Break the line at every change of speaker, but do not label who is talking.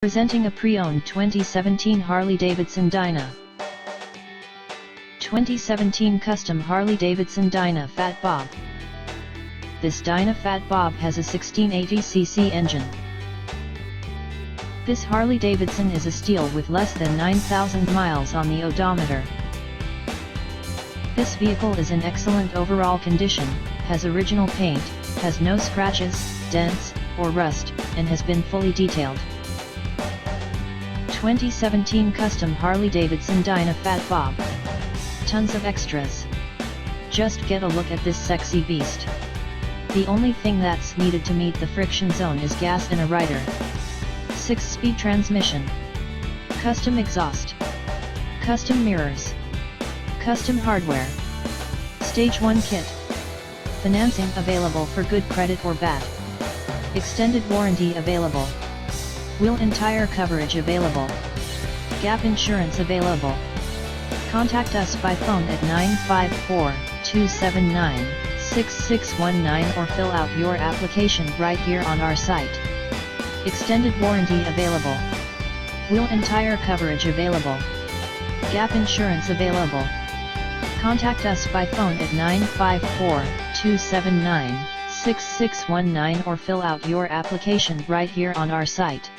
Presenting a pre-owned 2017 Harley-Davidson Dyna. 2017 Custom Harley-Davidson Dyna Fat Bob. This Dyna Fat Bob has a 1680cc engine. This Harley-Davidson is a steal with less than 9,000 miles on the odometer. This vehicle is in excellent overall condition, has original paint, has no scratches, dents, or rust, and has been fully detailed. 2017 Custom Harley-Davidson Dyna Fat Bob. Tons of extras. Just get a look at this sexy beast. The only thing that's needed to meet the friction zone is gas and a rider. 6-speed transmission. Custom exhaust. Custom mirrors. Custom hardware. Stage 1 kit. Financing available for good credit or bad. Extended warranty available. Wheel and tire coverage available. Gap insurance available. Contact us by phone at 954-279-6619 or fill out your application right here on our site. Extended warranty available. Wheel and tire coverage available. Gap insurance available. Contact us by phone at 954-279-6619 or fill out your application right here on our site.